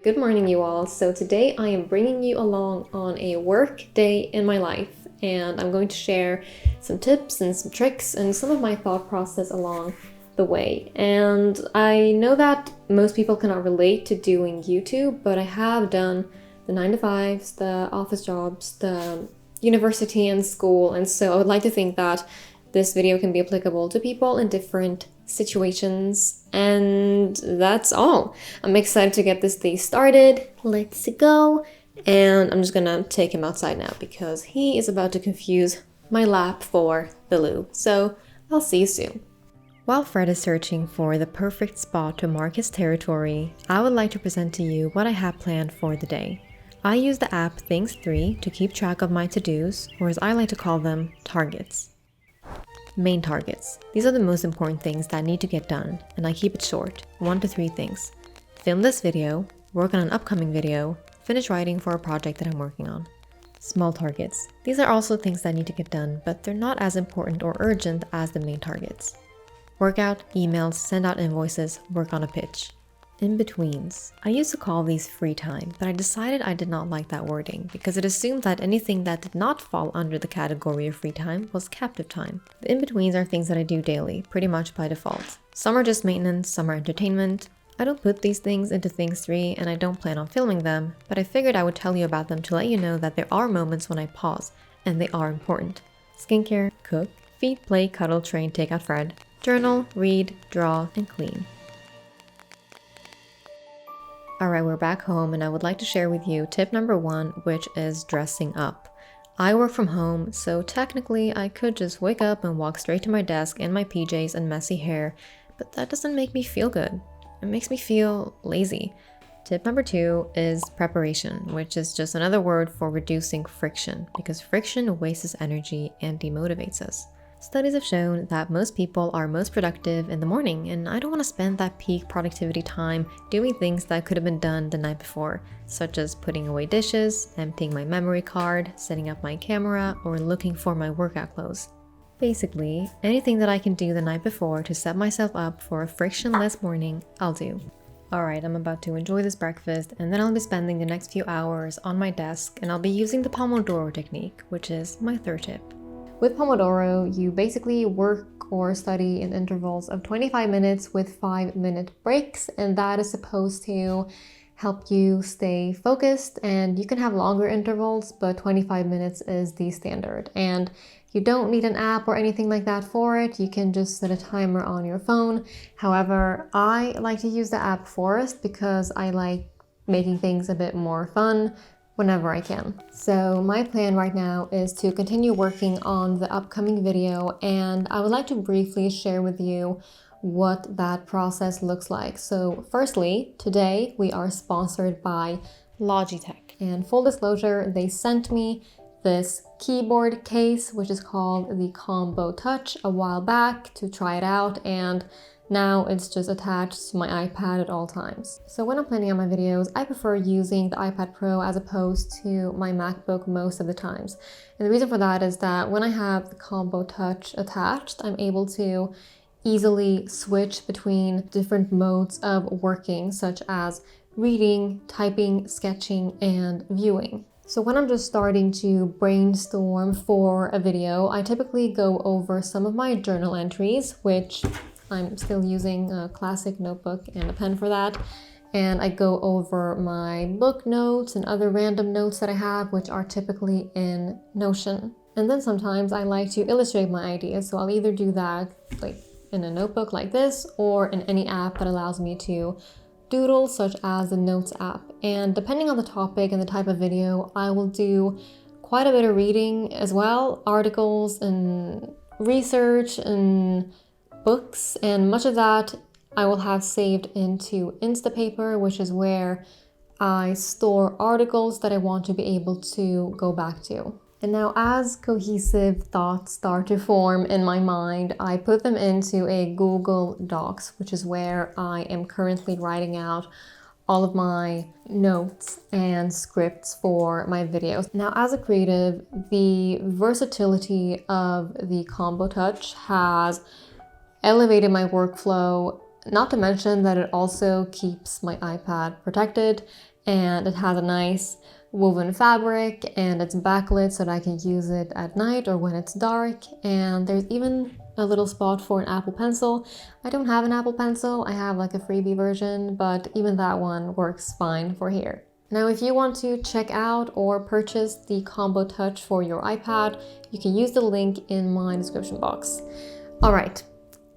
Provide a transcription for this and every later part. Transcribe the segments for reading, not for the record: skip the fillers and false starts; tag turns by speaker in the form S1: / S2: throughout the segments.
S1: Good morning, you all. So today I am bringing you along on a work day in my life, and I'm going to share some tips and some tricks and some of my thought process along the way. And I know that most people cannot relate to doing YouTube, but I have done the 9 to 5s, the office jobs, the university and school, and so I would like to think that this video can be applicable to people in different situations, and that's all. I'm excited to get this day started. Let's go. And I'm just gonna take him outside now because he is about to confuse my lap for the loo. So I'll see you soon. While Fred is searching for the perfect spot to mark his territory, I would like to present to you what I have planned for the day. I use the app Things3 to keep track of my to-dos, or as I like to call them, targets. Main targets. These are the most important things that need to get done, and I keep it short, 1 to 3 things. Film this video, work on an upcoming video, finish writing for a project that I'm working on. Small targets. These are also things that need to get done, but they're not as important or urgent as the main targets. Workout, emails, send out invoices, work on a pitch. In-betweens. I used to call these free time, but I decided I did not like that wording because it assumed that anything that did not fall under the category of free time was captive time. The in-betweens are things that I do daily, pretty much by default. Some are just maintenance, some are entertainment. I don't put these things into Things3 and I don't plan on filming them, but I figured I would tell you about them to let you know that there are moments when I pause, and they are important. Skincare, cook, feed, play, cuddle, train, take out Fred, journal, read, draw, and clean. Alright, we're back home and I would like to share with you tip number 1, which is dressing up. I work from home, so technically I could just wake up and walk straight to my desk in my PJs and messy hair, but that doesn't make me feel good. It makes me feel lazy. Tip number 2 is preparation, which is just another word for reducing friction, because friction wastes energy and demotivates us. Studies have shown that most people are most productive in the morning, and I don't want to spend that peak productivity time doing things that could have been done the night before, such as putting away dishes, emptying my memory card, setting up my camera, or looking for my workout clothes. Basically, anything that I can do the night before to set myself up for a frictionless morning, I'll do. Alright, I'm about to enjoy this breakfast, and then I'll be spending the next few hours on my desk, and I'll be using the Pomodoro Technique, which is my third tip. With Pomodoro, you basically work or study in intervals of 25 minutes with 5-minute breaks, and that is supposed to help you stay focused. And you can have longer intervals, but 25 minutes is the standard. And you don't need an app or anything like that for it. You can just set a timer on your phone. However, I like to use the app Forest because I like making things a bit more fun whenever I can. So my plan right now is to continue working on the upcoming video, and I would like to briefly share with you what that process looks like. So firstly, today we are sponsored by Logitech, and full disclosure, they sent me this keyboard case, which is called the Combo Touch, a while back to try it out, and now it's just attached to my iPad at all times. So when I'm planning on my videos, I prefer using the iPad Pro as opposed to my MacBook most of the times. And the reason for that is that when I have the Combo Touch attached, I'm able to easily switch between different modes of working, such as reading, typing, sketching, and viewing. So when I'm just starting to brainstorm for a video, I typically go over some of my journal entries, which I'm still using a classic notebook and a pen for that. And I go over my book notes and other random notes that I have, which are typically in Notion. And then sometimes I like to illustrate my ideas. So I'll either do that like in a notebook like this or in any app that allows me to doodle, such as the Notes app. And depending on the topic and the type of video, I will do quite a bit of reading as well, articles and research and books, and much of that I will have saved into Instapaper, which is where I store articles that I want to be able to go back to. And now as cohesive thoughts start to form in my mind, I put them into a Google Docs, which is where I am currently writing out all of my notes and scripts for my videos. Now, as a creative, the versatility of the Combo Touch has elevated my workflow, not to mention that it also keeps my iPad protected and it has a nice woven fabric, and it's backlit so that I can use it at night or when it's dark. And there's even a little spot for an Apple Pencil. I don't have an Apple Pencil, I have like a freebie version, but even that one works fine for here. Now, if you want to check out or purchase the Combo Touch for your iPad, you can use the link in my description box. All right,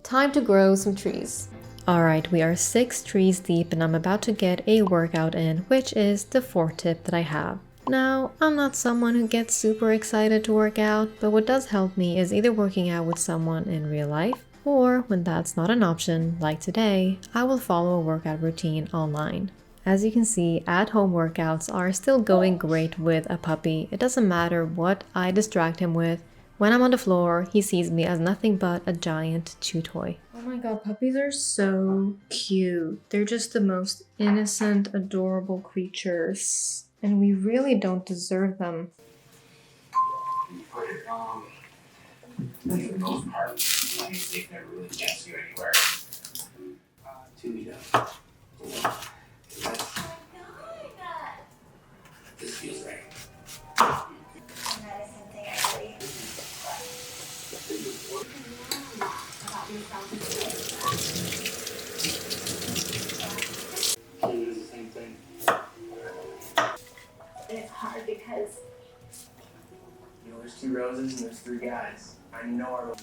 S1: time to grow some trees. All right, we are 6 trees deep and I'm about to get a workout in, which is the 4th tip that I have. Now, I'm not someone who gets super excited to work out, but what does help me is either working out with someone in real life, or when that's not an option, like today, I will follow a workout routine online. As you can see, at-home workouts are still going great with a puppy. It doesn't matter what I distract him with. When I'm on the floor, he sees me as nothing but a giant chew toy. Oh my god, puppies are so cute. They're just the most innocent, adorable creatures. And we really don't deserve them.
S2: For the most part, I mean, they've never really chased you anywhere. To me, though. This feels right.
S3: That is something I really
S2: Can you do the same thing?
S3: and it's hard because
S2: You know, there's 2 roses and there's 3 guys. I know our.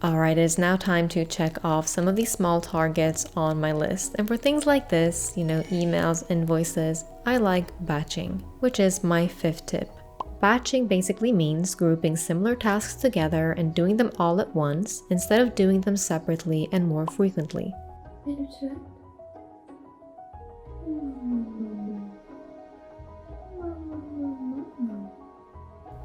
S1: Alright, it is now time to check off some of these small targets on my list. And for things like this, you know, emails, invoices, I like batching, which is my 5th tip. Batching basically means grouping similar tasks together and doing them all at once instead of doing them separately and more frequently.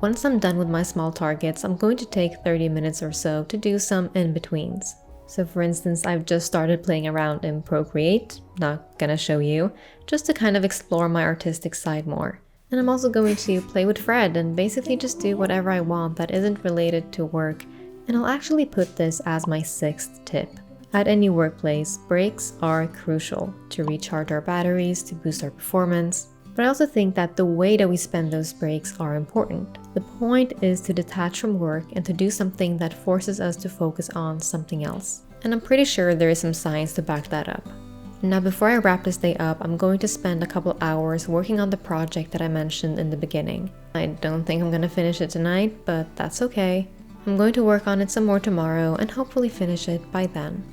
S1: Once I'm done with my small targets, I'm going to take 30 minutes or so to do some in-betweens. So for instance, I've just started playing around in Procreate, not gonna show you, just to kind of explore my artistic side more. And I'm also going to play with Fred and basically just do whatever I want that isn't related to work. And I'll actually put this as my 6th tip. At any workplace, breaks are crucial to recharge our batteries, to boost our performance. But I also think that the way that we spend those breaks are important. The point is to detach from work and to do something that forces us to focus on something else. And I'm pretty sure there is some science to back that up. Now, before I wrap this day up, I'm going to spend a couple hours working on the project that I mentioned in the beginning. I don't think I'm gonna finish it tonight, but that's okay. I'm going to work on it some more tomorrow and hopefully finish it by then.